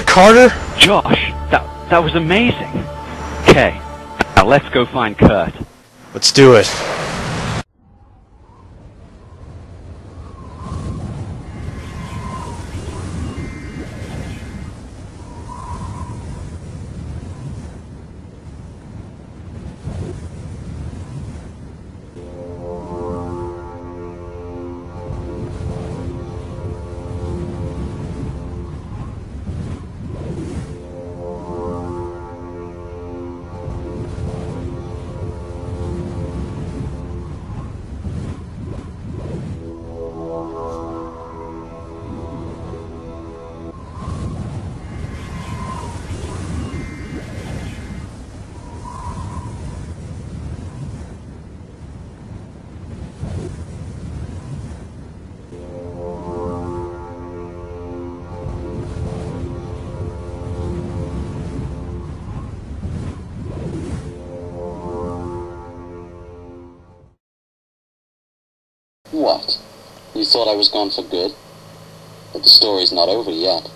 it, Carter? Josh, that was amazing. Okay, now let's go find Kurt. Let's do it. What? You thought I was gone for good? But the story's not over yet.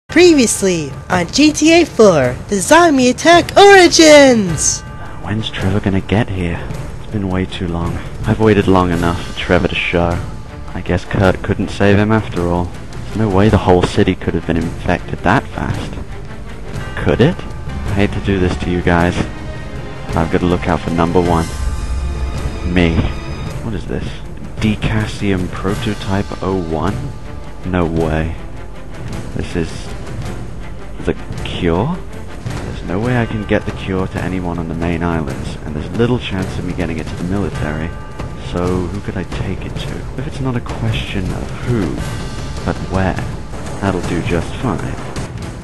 Previously on GTA 4, the zombie attack origins! When's Trevor gonna get here? It's been way too long. I've waited long enough for Trevor to show. I guess Kurt couldn't save him after all. There's no way the whole city could have been infected that fast. Could it? I hate to do this to you guys. But I've got to look out for number one. Me. What is this? Procassium prototype 01? No way. This is the cure? There's no way I can get the cure to anyone on the main islands, and there's little chance of me getting it to the military. So who could I take it to? If it's not a question of who, but where, that'll do just fine.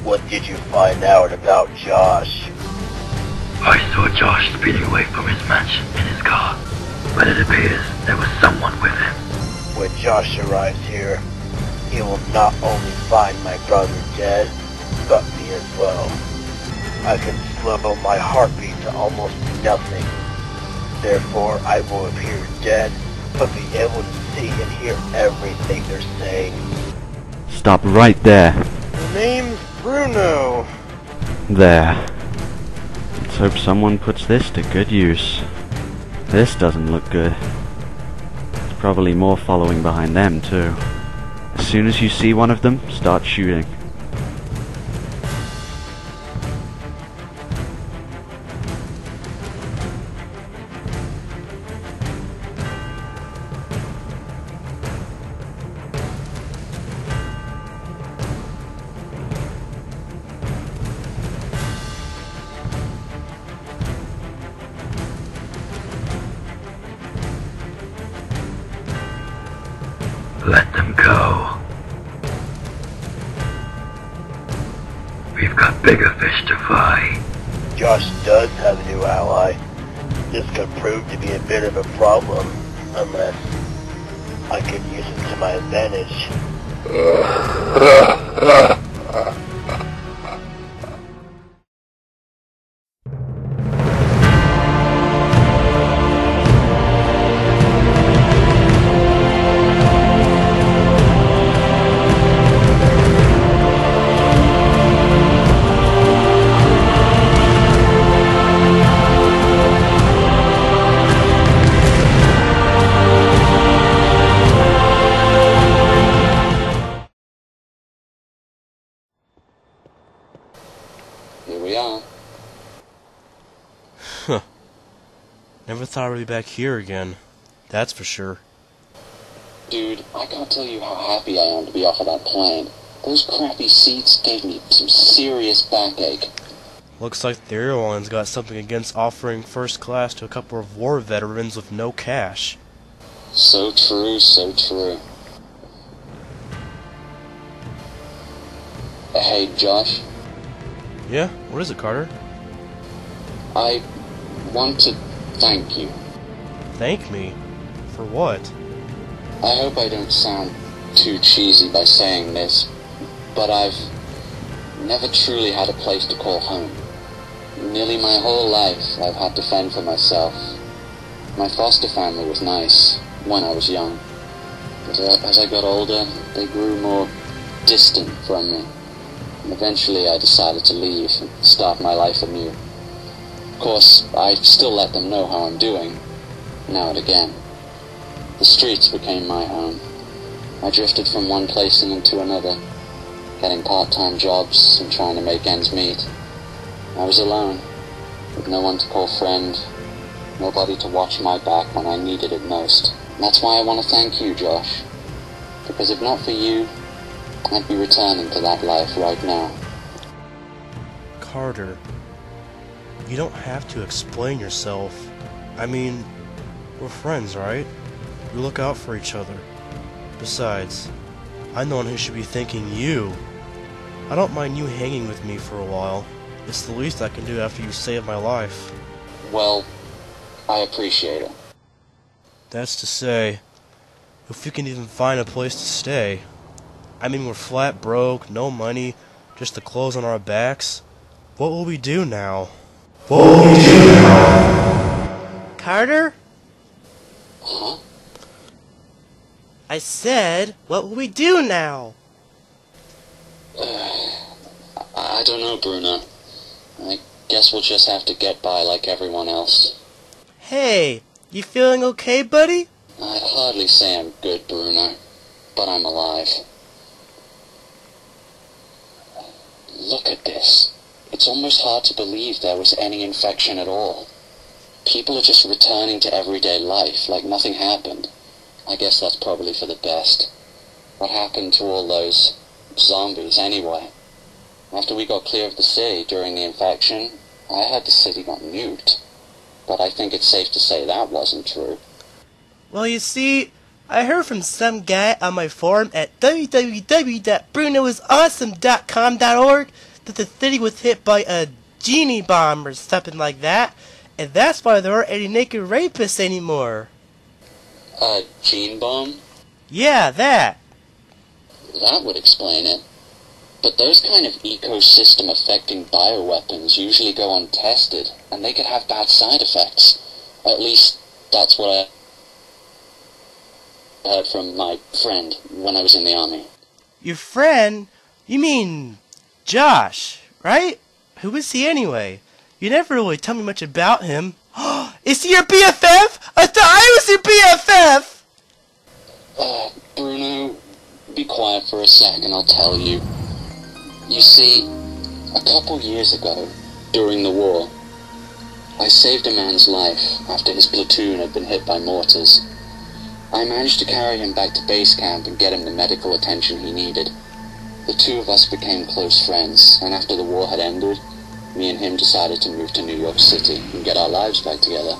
What did you find out about Josh? I saw Josh speeding away from his mansion in his car, but it appears there was someone with him. When Josh arrives here, he will not only find my brother dead, but me as well. I can slow my heartbeat to almost nothing. Therefore, I will appear dead, but be able to see and hear everything they're saying. Stop right there. The name's Bruno. There. Let's hope someone puts this to good use. This doesn't look good. There's probably more following behind them, too. As soon as you see one of them, start shooting. Let them go. We've got bigger fish to fry. Josh does have a new ally. This could prove to be a bit of a problem, unless I could use it to my advantage. Here we are. Huh. Never thought I'd be back here again. That's for sure. Dude, I can't tell you how happy I am to be off of that plane. Those crappy seats gave me some serious backache. Looks like the airline's got something against offering first class to a couple of war veterans with no cash. So true, so true. Hey, Josh. Yeah? What is it, Carter? I want to thank you. Thank me? For what? I hope I don't sound too cheesy by saying this, but I've never truly had a place to call home. Nearly my whole life I've had to fend for myself. My foster family was nice when I was young, but as I got older, they grew more distant from me. And eventually I decided to leave and start my life anew. Of course, I still let them know how I'm doing, now and again. The streets became my home. I drifted from one place and into another, getting part-time jobs and trying to make ends meet. I was alone, with no one to call friend, nobody to watch my back when I needed it most. And that's why I want to thank you, Josh. Because if not for you, I'd be returning to that life right now. Carter, you don't have to explain yourself. I mean, we're friends, right? We look out for each other. Besides, I'm the one who should be thanking you. I don't mind you hanging with me for a while. It's the least I can do after you saved my life. Well, I appreciate it. That's to say, if we can even find a place to stay. I mean, we're flat broke, no money, just the clothes on our backs. What will we do now? What will we do now? Carter? Huh? I said, what will we do now? I don't know, Bruno. I guess we'll just have to get by like everyone else. Hey, you feeling okay, buddy? I'd hardly say I'm good, Bruno, but I'm alive. Look at this. It's almost hard to believe there was any infection at all. People are just returning to everyday life like nothing happened. I guess that's probably for the best. What happened to all those zombies anyway? After we got clear of the city during the infection, I heard the city got nuked. But I think it's safe to say that wasn't true. Well, you see, I heard from some guy on my forum at www.brunoisawesome.com.org that the city was hit by a genie bomb or something like that, and that's why there aren't any naked rapists anymore. A gene bomb? Yeah, that. That would explain it. But those kind of ecosystem-affecting bioweapons usually go untested, and they could have bad side effects. At least, that's what I heard from my friend when I was in the army. Your friend? You mean Josh, right? Who is he anyway? You never really tell me much about him. Is he your BFF? I thought I was your BFF! Bruno, be quiet for a second, I'll tell you. You see, a couple years ago, during the war, I saved a man's life after his platoon had been hit by mortars. I managed to carry him back to base camp and get him the medical attention he needed. The two of us became close friends, and after the war had ended, me and him decided to move to New York City and get our lives back together.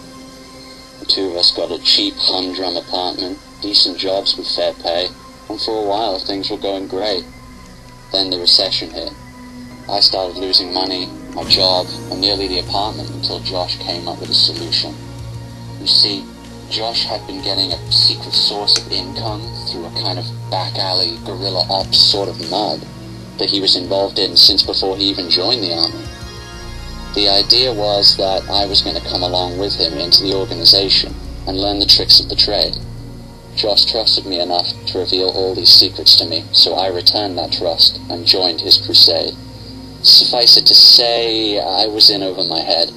The two of us got a cheap humdrum apartment, decent jobs with fair pay, and for a while things were going great. Then the recession hit. I started losing money, my job, and nearly the apartment until Josh came up with a solution. You see, Josh had been getting a secret source of income through a kind of back alley guerrilla ops sort of mob that he was involved in since before he even joined the army. The idea was that I was going to come along with him into the organization and learn the tricks of the trade. Josh trusted me enough to reveal all these secrets to me, so I returned that trust and joined his crusade. Suffice it to say, I was in over my head.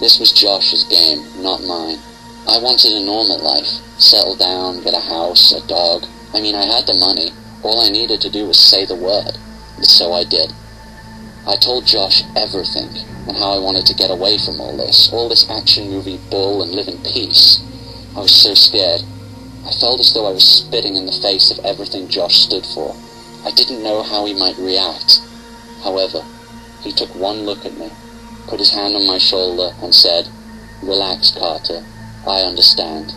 This was Josh's game, not mine. I wanted a normal life, settle down, get a house, a dog. I mean, I had the money. All I needed to do was say the word. And so I did. I told Josh everything, and how I wanted to get away from all this action movie bull, and live in peace. I was so scared. I felt as though I was spitting in the face of everything Josh stood for. I didn't know how he might react. However, he took one look at me, put his hand on my shoulder, and said, "Relax, Carter. I understand."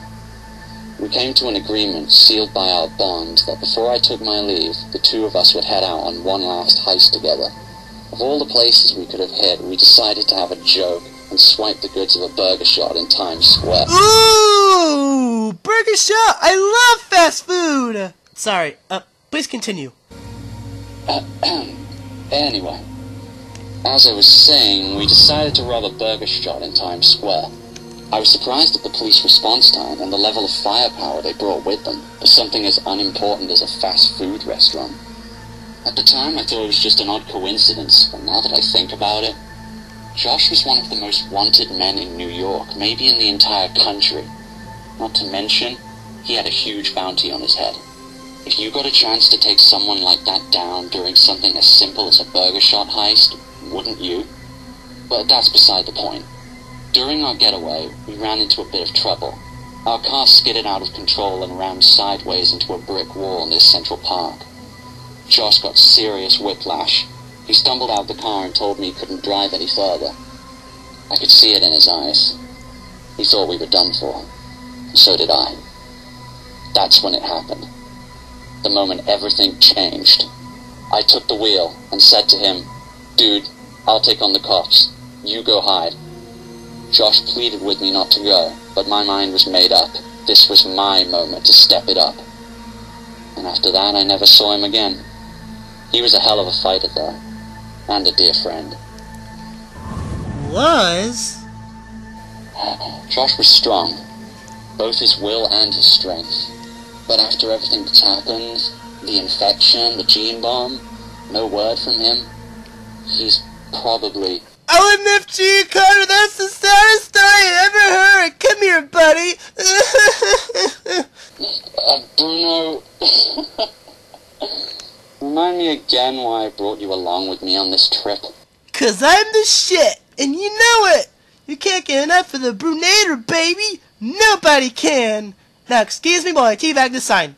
We came to an agreement sealed by our bond that before I took my leave, the two of us would head out on one last heist together. Of all the places we could have hit, we decided to have a joke and swipe the goods of a burger shot in Times Square. Ooh! Burger shot! I love fast food! Sorry, please continue. Anyway, as I was saying, we decided to rob a burger shot in Times Square. I was surprised at the police response time and the level of firepower they brought with them for something as unimportant as a fast food restaurant. At the time, I thought it was just an odd coincidence, but now that I think about it, Josh was one of the most wanted men in New York, maybe in the entire country. Not to mention, he had a huge bounty on his head. If you got a chance to take someone like that down during something as simple as a burger shot heist, wouldn't you? But that's beside the point. During our getaway, we ran into a bit of trouble. Our car skidded out of control and rammed sideways into a brick wall near Central Park. Josh got serious whiplash. He stumbled out the car and told me he couldn't drive any further. I could see it in his eyes. He thought we were done for. So did I. That's when it happened. The moment everything changed. I took the wheel and said to him, "Dude, I'll take on the cops. You go hide." Josh pleaded with me not to go, but my mind was made up. This was my moment to step it up. And after that, I never saw him again. He was a hell of a fighter, though. And a dear friend. Was? Josh was strong, both his will and his strength. But after everything that's happened, the infection, the gene bomb, no word from him, he's probably... I would lift you, Carter. That's the saddest story I ever heard. Come here, buddy. Bruno... Remind me again why I brought you along with me on this trip. 'Cause I'm the shit, and you know it. You can't get enough of the Brunator, baby. Nobody can. Now, excuse me while I teabag the sign.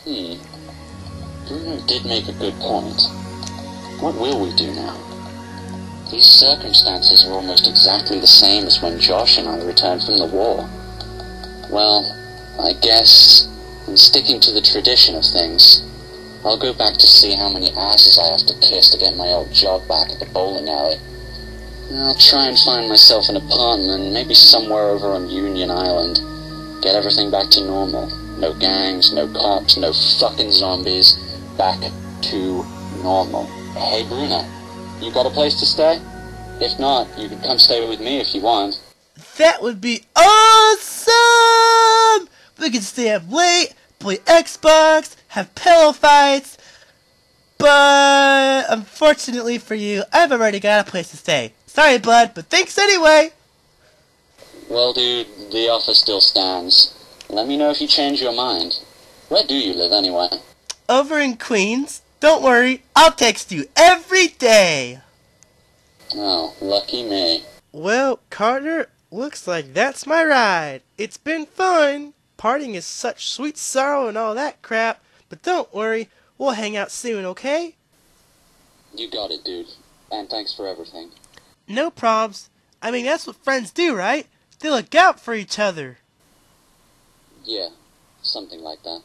Bruno did make a good point. What will we do now? These circumstances are almost exactly the same as when Josh and I returned from the war. Well, I guess, in sticking to the tradition of things, I'll go back to see how many asses I have to kiss to get my old job back at the bowling alley. I'll try and find myself an apartment, maybe somewhere over on Union Island. Get everything back to normal. No gangs, no cops, no fucking zombies. Back to normal. Hey, Bruno, you got a place to stay? If not, you can come stay with me if you want. That would be awesome! We could stay up late, play Xbox, have pillow fights. But unfortunately for you, I've already got a place to stay. Sorry, bud, but thanks anyway. Well, dude, the offer still stands. Let me know if you change your mind. Where do you live anyway? Over in Queens. Don't worry, I'll text you every day. Oh, lucky me. Well, Carter, looks like that's my ride. It's been fun. Partying is such sweet sorrow and all that crap. But don't worry, we'll hang out soon, okay? You got it, dude. And thanks for everything. No probs. I mean, that's what friends do, right? They look out for each other. Yeah, something like that.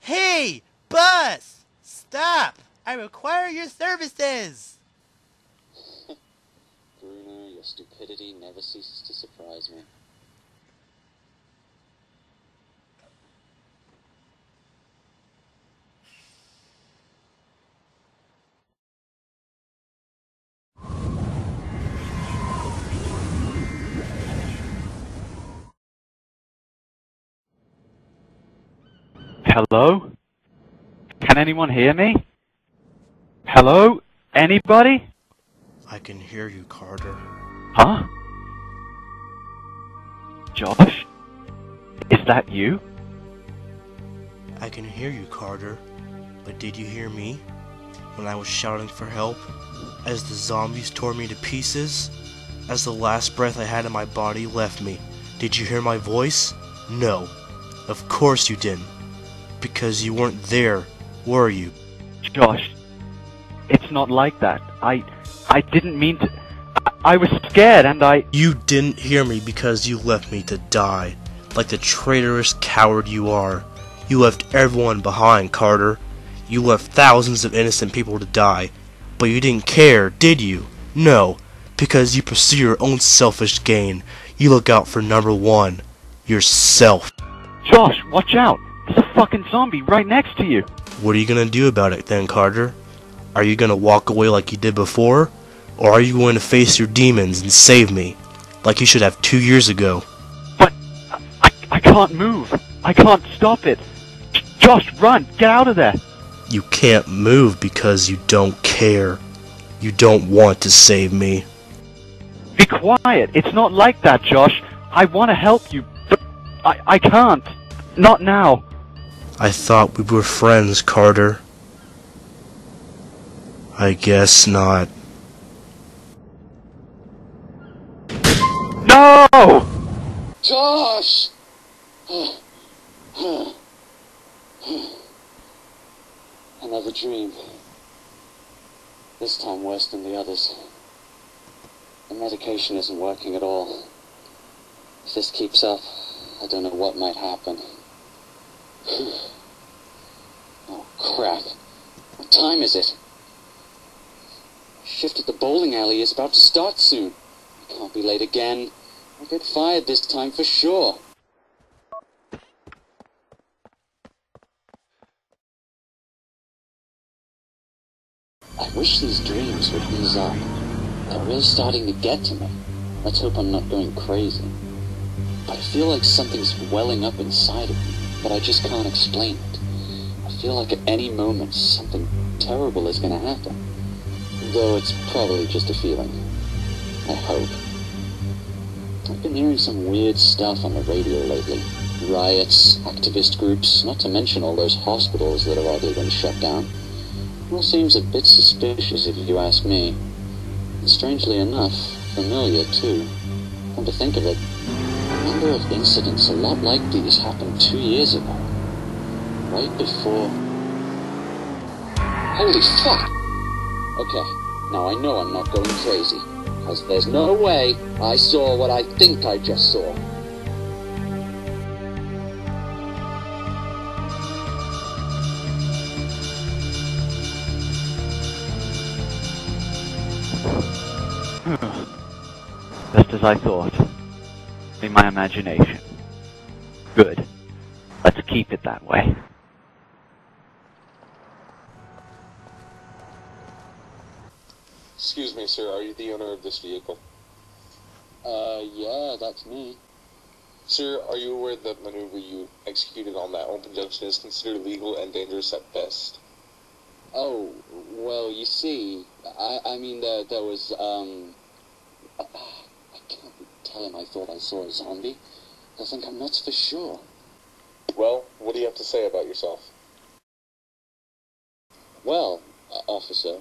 Hey, bus! Stop! I require your services! Bruno, your stupidity never ceases to surprise me. Hello? Can anyone hear me? Hello? Anybody? I can hear you, Carter. Huh? Josh? Is that you? I can hear you, Carter. But did you hear me? When I was shouting for help? As the zombies tore me to pieces? As the last breath I had in my body left me? Did you hear my voice? No. Of course you didn't. Because you weren't there, were you? Josh, it's not like that. I didn't mean to... I was scared and I... You didn't hear me because you left me to die. Like the traitorous coward you are. You left everyone behind, Carter. You left thousands of innocent people to die. But you didn't care, did you? No, because you pursue your own selfish gain. You look out for number one, yourself. Josh, watch out! There's a fucking zombie right next to you! What are you gonna do about it then, Carter? Are you gonna walk away like you did before? Or are you going to face your demons and save me, like you should have 2 years ago? But I can't move. I can't stop it. Josh, run! Get out of there! You can't move because you don't care. You don't want to save me. Be quiet! It's not like that, Josh. I want to help you, but I can't. Not now. I thought we were friends, Carter. I guess not. No! Josh! Another dream. This time worse than the others. The medication isn't working at all. If this keeps up, I don't know what might happen. Oh, crap. What time is it? Shift at the bowling alley is about to start soon. I can't be late again. I'll get fired this time for sure. I wish these dreams would ease up. They're really starting to get to me. Let's hope I'm not going crazy. But I feel like something's welling up inside of me, but I just can't explain it. I feel like at any moment something terrible is going to happen. Though it's probably just a feeling. I hope. I've been hearing some weird stuff on the radio lately. Riots, activist groups, not to mention all those hospitals that have already been shut down. It all seems a bit suspicious if you ask me. And strangely enough, familiar too. Come to think of it, a number of incidents a lot like these happened 2 years ago. Right before... Holy fuck! Okay, now I know I'm not going crazy. Because there's no way I saw what I think I just saw. Just as I thought. In my imagination. Good. Let's keep it that way. Excuse me, sir, are you the owner of this vehicle? Yeah, that's me. Sir, are you aware that maneuver you executed on that open junction is considered illegal and dangerous at best? Oh, well, you see, I mean, there was, I can't tell him I thought I saw a zombie. They'll think I'm nuts for sure. Well, what do you have to say about yourself? Well, officer,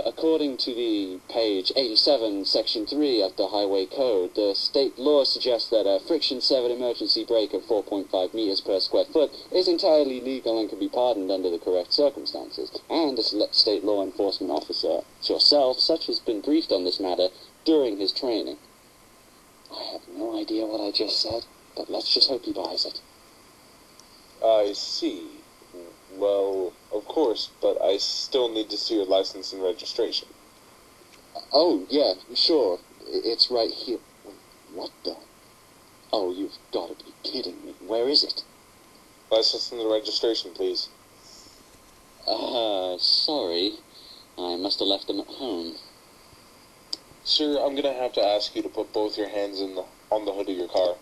according to the page 87, section 3 of the Highway Code, the state law suggests that a friction-severed emergency brake of 4.5 meters per square foot is entirely legal and can be pardoned under the correct circumstances. And a state law enforcement officer, yourself, such has been briefed on this matter during his training. I have no idea what I just said, but let's just hope he buys it. I see. Well, of course, but I still need to see your license and registration. Oh, yeah, sure. It's right here. What the? Oh, you've got to be kidding me. Where is it? License and the registration, please. Sorry. I must have left them at home. Sir, I'm gonna have to ask you to put both your hands on the hood of your car.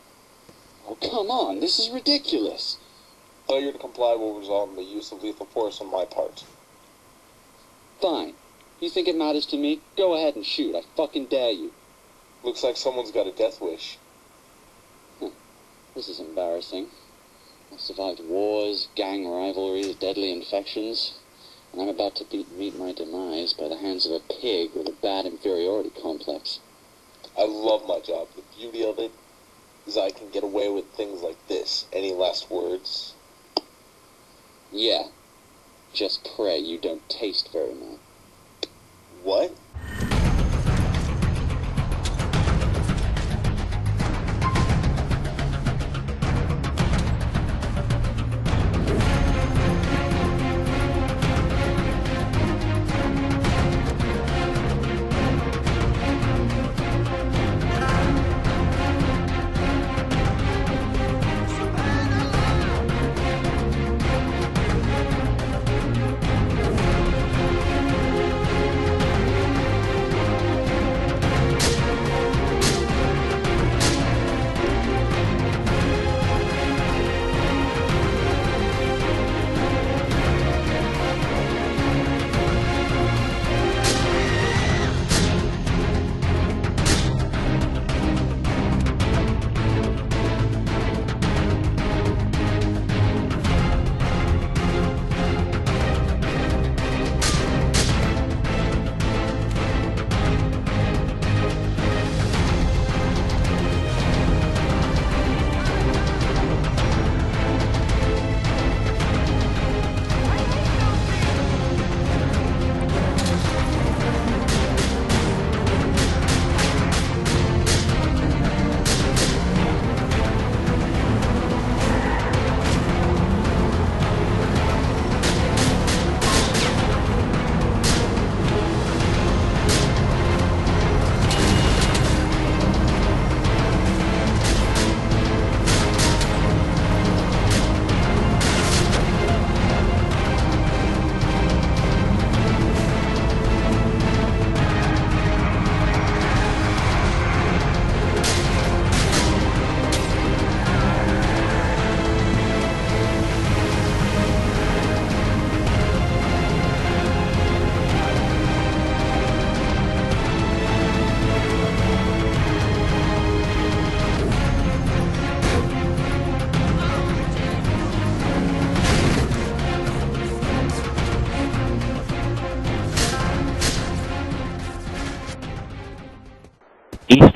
Oh, come on. This is ridiculous. Failure to comply will result in the use of lethal force on my part. Fine. You think it matters to me? Go ahead and shoot. I fucking dare you. Looks like someone's got a death wish. This is embarrassing. I've survived wars, gang rivalries, deadly infections, and I'm about to meet my demise by the hands of a pig with a bad inferiority complex. I love my job. The beauty of it is I can get away with things like this. Any last words? Yeah. Just pray you don't taste very much. What?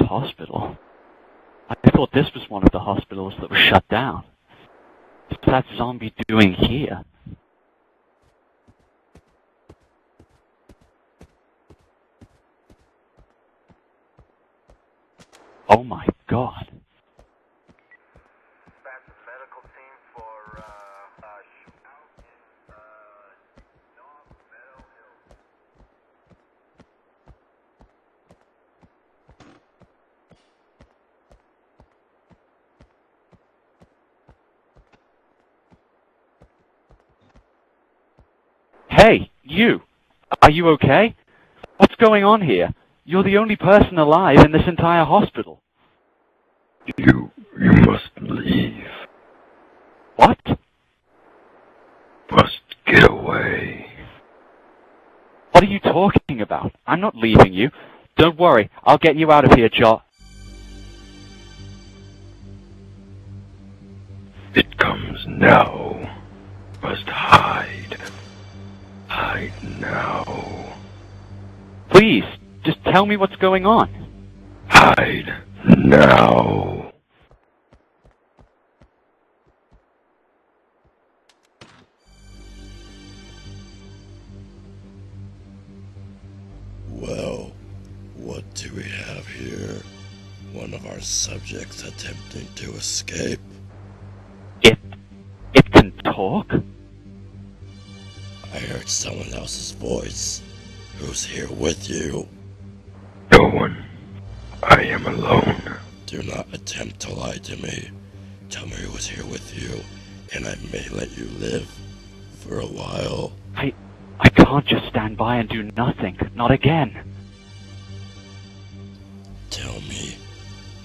hospital? I thought this was one of the hospitals that was shut down. What's that zombie doing here? Oh my god. Hey, you! Are you okay? What's going on here? You're the only person alive in this entire hospital. You must leave. What? Must get away. What are you talking about? I'm not leaving you. Don't worry, I'll get you out of here, Josh. It comes now. Must hide. Hide now. Please, just tell me what's going on. Hide now. Well, what do we have here? One of our subjects attempting to escape. It can talk? I heard someone else's voice. Who's here with you? No one. I am alone. Do not attempt to lie to me. Tell me who is here with you, and I may let you live for a while. I can't just stand by and do nothing. Not again. Tell me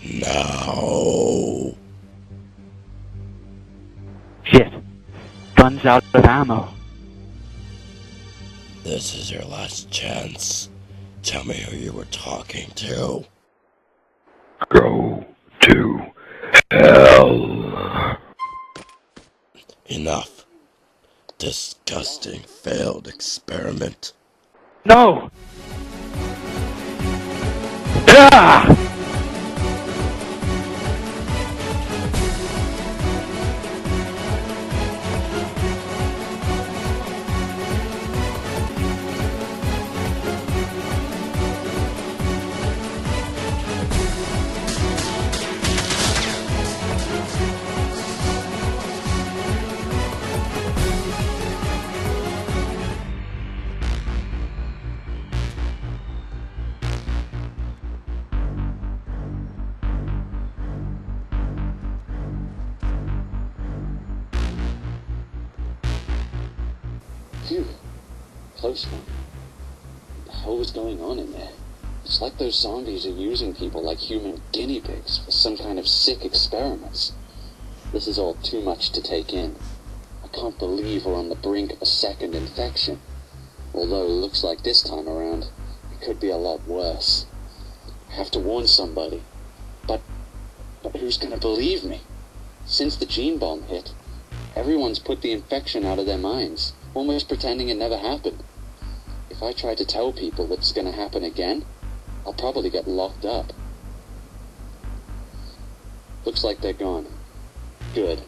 now. Shit. Gun's out of ammo. This is your last chance. Tell me who you were talking to. Go to hell. Enough. Disgusting failed experiment. No! Ah! Phew. Close one. What the hell was going on in there? It's like those zombies are using people like human guinea pigs for some kind of sick experiments. This is all too much to take in. I can't believe we're on the brink of a second infection. Although it looks like this time around, it could be a lot worse. I have to warn somebody. But who's gonna believe me? Since the gene bomb hit, everyone's put the infection out of their minds, almost pretending it never happened. If I try to tell people that it's gonna happen again, I'll probably get locked up. Looks like they're gone. Good.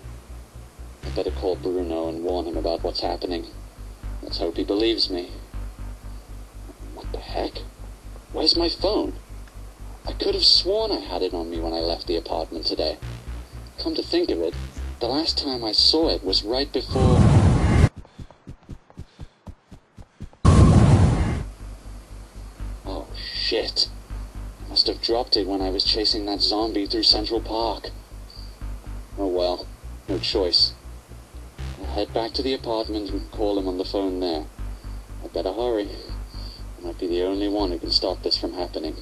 I better call Bruno and warn him about what's happening. Let's hope he believes me. What the heck? Where's my phone? I could have sworn I had it on me when I left the apartment today. Come to think of it, the last time I saw it was right before... Oh, shit. I must have dropped it when I was chasing that zombie through Central Park. Oh well, no choice. I'll head back to the apartment and call him on the phone there. I better hurry. I might be the only one who can stop this from happening.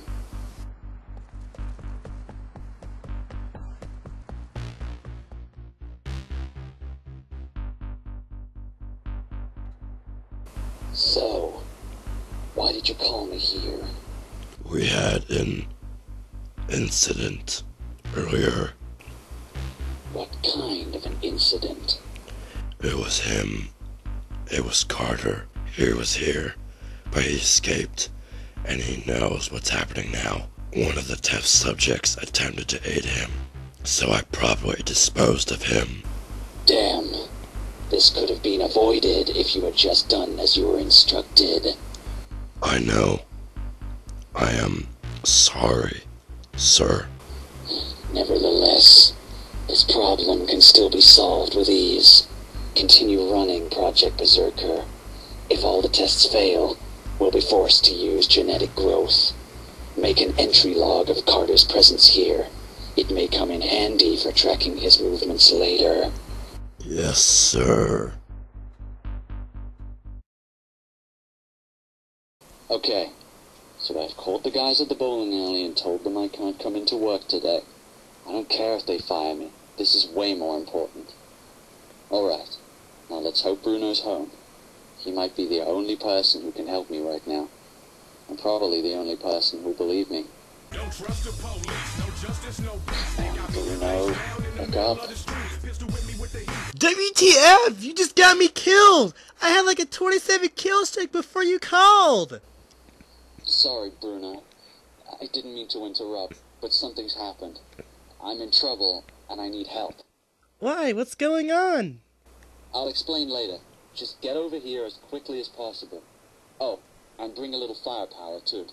So, why did you call me here? We had an incident earlier. What kind of an incident? It was him. It was Carter. He was here, but he escaped, and he knows what's happening now. One of the test subjects attempted to aid him, so I promptly disposed of him. Damn. This could have been avoided if you had just done as you were instructed. I know. I am sorry, sir. Nevertheless, this problem can still be solved with ease. Continue running Project Berserker. If all the tests fail, we'll be forced to use genetic growth. Make an entry log of Carter's presence here. It may come in handy for tracking his movements later. Yes, sir. Okay, so I've called the guys at the bowling alley and told them I can't come into work today. I don't care if they fire me. This is way more important. Alright, now let's hope Bruno's home. He might be the only person who can help me right now. And probably the only person who'll believe me. Don't trust the police, no justice, no peace. Bruno, look up. WTF! You just got me killed! I had like a 27 kill streak before you called! Sorry, Bruno. I didn't mean to interrupt, but something's happened. I'm in trouble, and I need help. Why? What's going on? I'll explain later. Just get over here as quickly as possible. Oh, and bring a little firepower, too.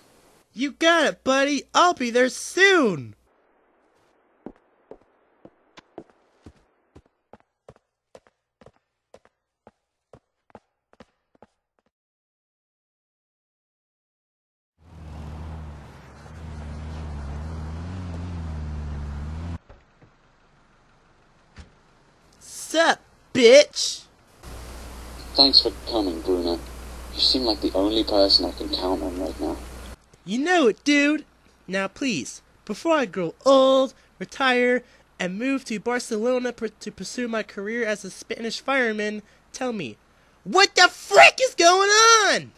You got it, buddy! I'll be there soon! Sup, bitch? Thanks for coming, Bruno. You seem like the only person I can count on right now. You know it, dude. Now please, before I grow old, retire, and move to Barcelona to pursue my career as a Spanish fireman, tell me, what the frick is going on?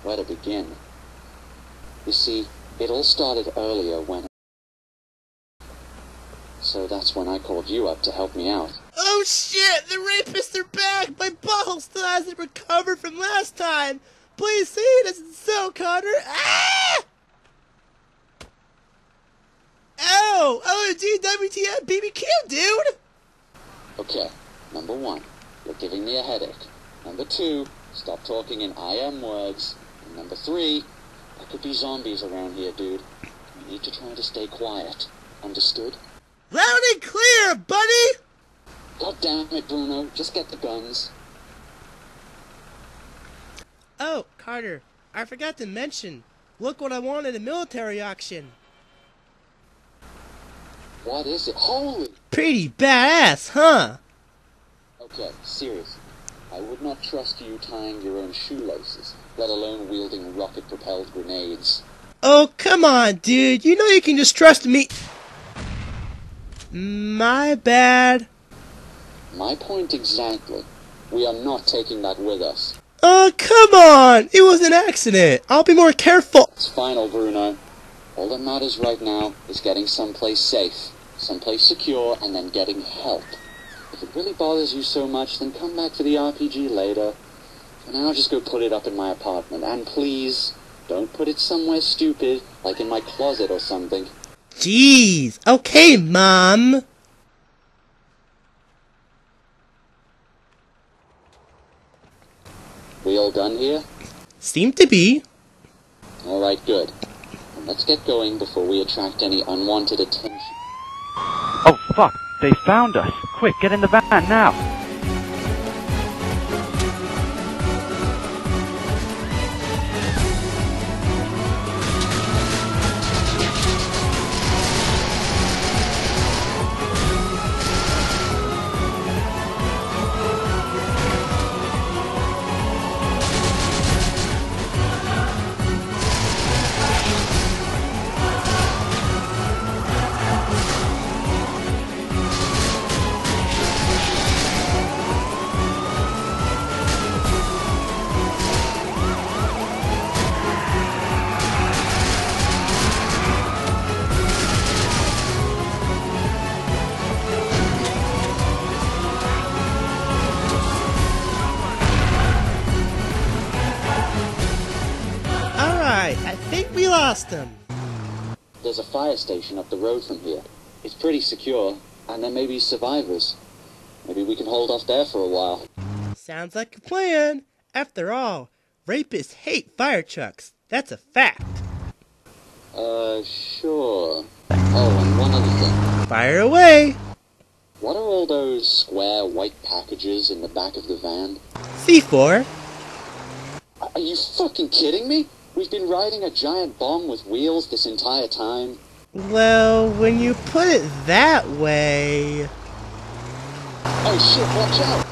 Where to begin? You see, it all started earlier when... So that's when I called you up to help me out. Oh shit, the rapists are back! My butthole still hasn't recovered from last time! Please say it isn't so, Connor! Ah! Ow! OMG, WTF, BBQ, dude! Okay, number 1, you're giving me a headache. Number 2, stop talking in I am words. And number 3, there could be zombies around here, dude. You need to try to stay quiet. Understood? Loud and clear, buddy! God damn it, Bruno. Just get the guns. Oh, Carter, I forgot to mention. Look what I won at a military auction. What is it? Holy... Pretty badass, huh? Okay, seriously. I would not trust you tying your own shoelaces, let alone wielding rocket-propelled grenades. Oh, come on, dude. You know you can just trust me. My bad. My point exactly. We are not taking that with us. Oh, come on! It was an accident! I'll be more careful! It's final, Bruno. All that matters right now is getting someplace safe, someplace secure, and then getting help. If it really bothers you so much, then come back for the RPG later. For now, just go put it up in my apartment. And please, don't put it somewhere stupid, like in my closet or something. Jeez! Okay, Mom! We all done here? Seem to be. Alright, good. And let's get going before we attract any unwanted attention. Oh fuck, they found us. Quick, get in the van now. lost him. There's a fire station up the road from here. It's pretty secure, and there may be survivors. Maybe we can hold off there for a while. Sounds like a plan. After all, rapists hate fire trucks. That's a fact. Sure. Oh, and one other thing. Fire away. What are all those square white packages in the back of the van? C4. Are you fucking kidding me? We've been riding a giant bomb with wheels this entire time. Well, when you put it that way... Oh shit, watch out!